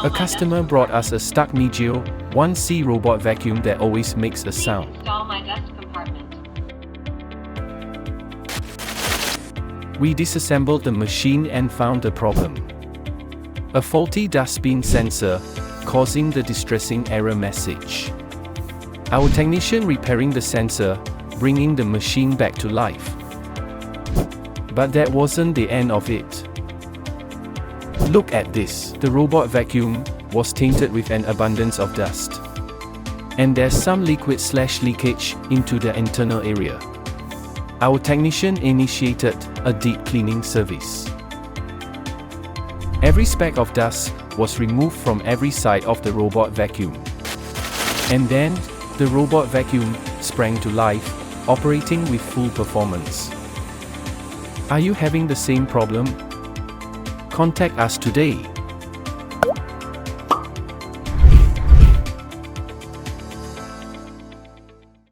A customer brought us a stuck Mijia 1C robot vacuum that always makes a sound. Install my dust compartment. We disassembled the machine and found the problem. A faulty dustbin sensor, causing the distressing error message. Our technician repairing the sensor, bringing the machine back to life. But that wasn't the end of it. Look at this. The robot vacuum was tainted with an abundance of dust. And there's some liquid/leakage into the internal area. Our technician initiated a deep cleaning service. Every speck of dust was removed from every side of the robot vacuum. And then, the robot vacuum sprang to life, operating with full performance. Are you having the same problem? Contact us today.